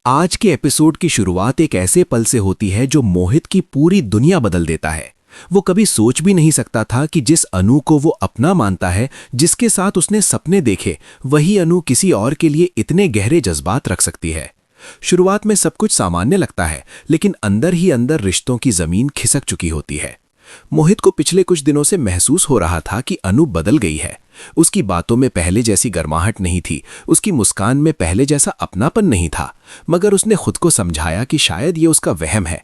आज के एपिसोड की शुरुआत एक ऐसे पल से होती है जो मोहित की पूरी दुनिया बदल देता है। वो कभी सोच भी नहीं सकता था कि जिस अनु को वो अपना मानता है, जिसके साथ उसने सपने देखे, वही अनु किसी और के लिए इतने गहरे जज्बात रख सकती है। शुरुआत में सब कुछ सामान्य लगता है, लेकिन अंदर ही अंदर रिश्तों की जमीन खिसक चुकी होती है। मोहित को पिछले कुछ दिनों से महसूस हो रहा था कि अनु बदल गई है। उसकी बातों में पहले जैसी गर्माहट नहीं थी, उसकी मुस्कान में पहले जैसा अपनापन नहीं था। मगर उसने खुद को समझाया कि शायद ये उसका वहम है।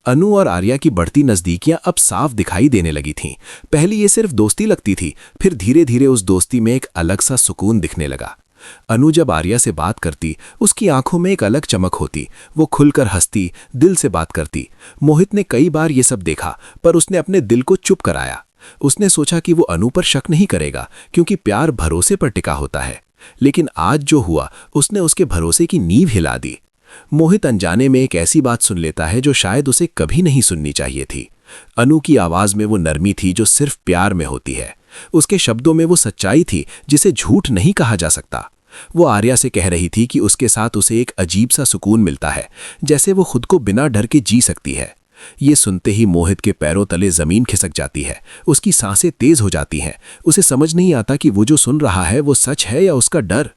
अनु और आर्या की बढ़ती नजदीकियां अब साफ दिखाई देने लगी थीं। पहले ये सिर्फ दोस्ती लगती थी, फिर धीरे धीरे उस दोस्ती में एक अलग सा सुकून दिखने लगा। अनु जब आर्या से बात करती, उसकी आंखों में एक अलग चमक होती। वो खुलकर हंसती, दिल से बात करती। मोहित ने कई बार ये सब देखा, पर उसने अपने दिल को चुप कराया। उसने सोचा कि वो अनु पर शक नहीं करेगा, क्योंकि प्यार भरोसे पर टिका होता है। लेकिन आज जो हुआ, उसने उसके भरोसे की नींव हिला दी। मोहित अनजाने में एक ऐसी बात सुन लेता है जो शायद उसे कभी नहीं सुननी चाहिए थी। अनु की आवाज में वो नरमी थी जो सिर्फ प्यार में होती है। उसके शब्दों में वो सच्चाई थी जिसे झूठ नहीं कहा जा सकता। वो आर्या से कह रही थी कि उसके साथ उसे एक अजीब सा सुकून मिलता है, जैसे वो खुद को बिना डर के जी सकती है। ये सुनते ही मोहित के पैरों तले जमीन खिसक जाती है। उसकी सांसें तेज हो जाती हैं। उसे समझ नहीं आता कि वो जो सुन रहा है वो सच है या उसका डर।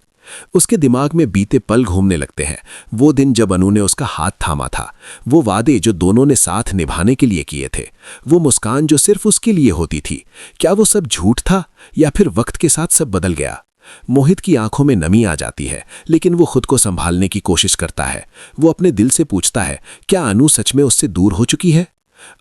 उसके दिमाग में बीते पल घूमने लगते हैं। वो दिन जब अनु ने उसका हाथ थामा था, वो वादे जो दोनों ने साथ निभाने के लिए किए थे, वो मुस्कान जो सिर्फ उसके लिए होती थी। क्या वो सब झूठ था या फिर वक्त के साथ सब बदल गया? मोहित की आंखों में नमी आ जाती है, लेकिन वो खुद को संभालने की कोशिश करता है। वो अपने दिल से पूछता है, क्या अनु सच में उससे दूर हो चुकी है?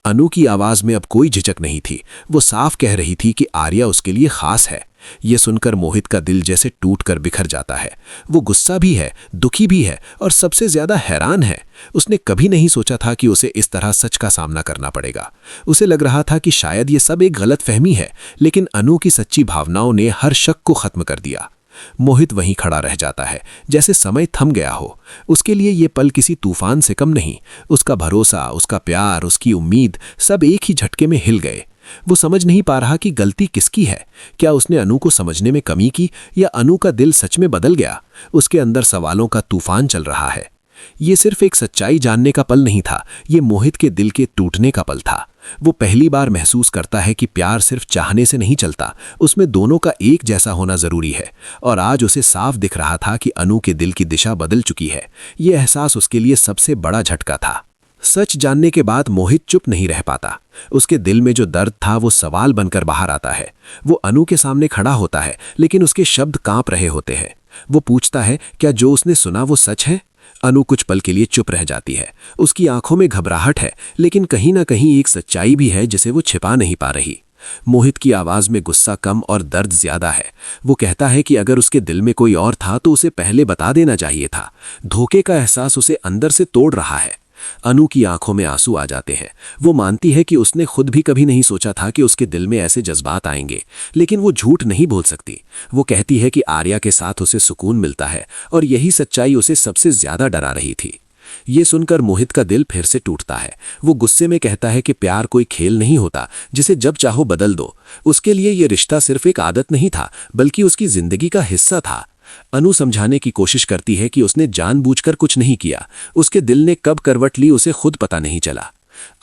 अनु की आवाज में अब कोई झिझक नहीं थी। वो साफ कह रही थी कि आर्या उसके लिए खास है। ये सुनकर मोहित का दिल जैसे टूटकर बिखर जाता है। वो गुस्सा भी है, दुखी भी है और सबसे ज्यादा हैरान है। उसने कभी नहीं सोचा था कि उसे इस तरह सच का सामना करना पड़ेगा। उसे लग रहा था कि शायद ये सब एक गलतफहमी है, लेकिन अनु की सच्ची भावनाओं ने हर शक को खत्म कर दिया। मोहित वहीं खड़ा रह जाता है, जैसे समय थम गया हो। उसके लिए ये पल किसी तूफान से कम नहीं। उसका भरोसा, उसका प्यार, उसकी उम्मीद, सब एक ही झटके में हिल गए। वो समझ नहीं पा रहा कि गलती किसकी है। क्या उसने अनु को समझने में कमी की, या अनु का दिल सच में बदल गया? उसके अंदर सवालों का तूफान चल रहा है। ये सिर्फ एक सच्चाई जानने का पल नहीं था, ये मोहित के दिल के टूटने का पल था। वो पहली बार महसूस करता है कि प्यार सिर्फ चाहने से नहीं चलता, उसमें दोनों का एक जैसा होना जरूरी है। और आज उसे साफ दिख रहा था कि अनु के दिल की दिशा बदल चुकी है। ये एहसास उसके लिए सबसे बड़ा झटका था। सच जानने के बाद मोहित चुप नहीं रह पाता। उसके दिल में जो दर्द था वो सवाल बनकर बाहर आता है। वो अनु के सामने खड़ा होता है, लेकिन उसके शब्द कांप रहे होते हैं। वो पूछता है, क्या जो उसने सुना वो सच है? अनु कुछ पल के लिए चुप रह जाती है। उसकी आंखों में घबराहट है, लेकिन कहीं ना कहीं एक सच्चाई भी है जिसे वो छिपा नहीं पा रही। मोहित की आवाज में गुस्सा कम और दर्द ज्यादा है। वो कहता है कि अगर उसके दिल में कोई और था तो उसे पहले बता देना चाहिए था। धोखे का एहसास उसे अंदर से तोड़ रहा है। अनु की आंखों में आंसू आ जाते हैं। वो मानती है कि उसने खुद भी कभी नहीं सोचा था कि उसके दिल में ऐसे जज्बात आएंगे, लेकिन वो झूठ नहीं बोल सकती। वो कहती है कि आर्या के साथ उसे सुकून मिलता है, और यही सच्चाई उसे सबसे ज्यादा डरा रही थी। ये सुनकर मोहित का दिल फिर से टूटता है। वो गुस्से में कहता है कि प्यार कोई खेल नहीं होता जिसे जब चाहो बदल दो। उसके लिए ये रिश्ता सिर्फ एक आदत नहीं था, बल्कि उसकी जिंदगी का हिस्सा था। अनु समझाने की कोशिश करती है कि उसने जानबूझकर कुछ नहीं किया। उसके दिल ने कब करवट ली उसे खुद पता नहीं चला।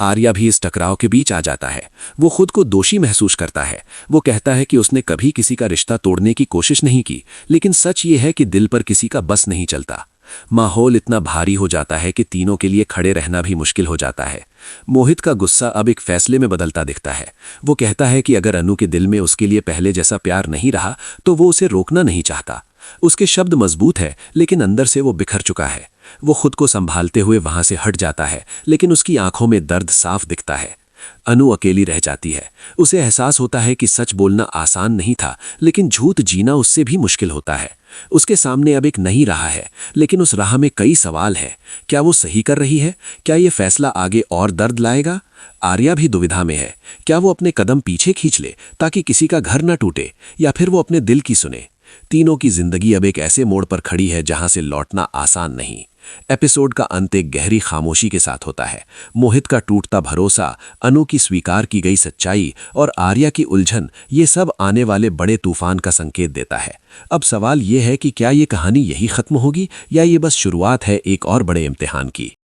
आर्या भी इस टकराव के बीच आ जाता है। वो खुद को दोषी महसूस करता है। वो कहता है कि उसने कभी किसी का रिश्ता तोड़ने की कोशिश नहीं की, लेकिन सच ये है कि दिल पर किसी का बस नहीं चलता। माहौल इतना भारी हो जाता है कि तीनों के लिए खड़े रहना भी मुश्किल हो जाता है। मोहित का गुस्सा अब एक फैसले में बदलता दिखता है। वो कहता है कि अगर अनु के दिल में उसके लिए पहले जैसा प्यार नहीं रहा तो वो उसे रोकना नहीं चाहता। उसके शब्द मजबूत है, लेकिन अंदर से वो बिखर चुका है। वो खुद को संभालते हुए वहां से हट जाता है, लेकिन उसकी आंखों में दर्द साफ दिखता है। अनु अकेली रह जाती है। उसे एहसास होता है कि सच बोलना आसान नहीं था, लेकिन झूठ जीना उससे भी मुश्किल होता है। उसके सामने अब एक नहीं राह है, लेकिन उस राह में कई सवाल हैं। क्या वो सही कर रही है? क्या ये फैसला आगे और दर्द लाएगा? आर्या भी दुविधा में है। क्या वो अपने कदम पीछे खींच ले ताकि किसी का घर न टूटे, या फिर वो अपने दिल की सुने? तीनों की जिंदगी अब एक ऐसे मोड़ पर खड़ी है जहां से लौटना आसान नहीं। एपिसोड का अंत एक गहरी खामोशी के साथ होता है। मोहित का टूटता भरोसा, अनु की स्वीकार की गई सच्चाई और आर्या की उलझन, ये सब आने वाले बड़े तूफान का संकेत देता है। अब सवाल ये है कि क्या ये कहानी यही खत्म होगी या ये बस शुरुआत है एक और बड़े इम्तिहान की।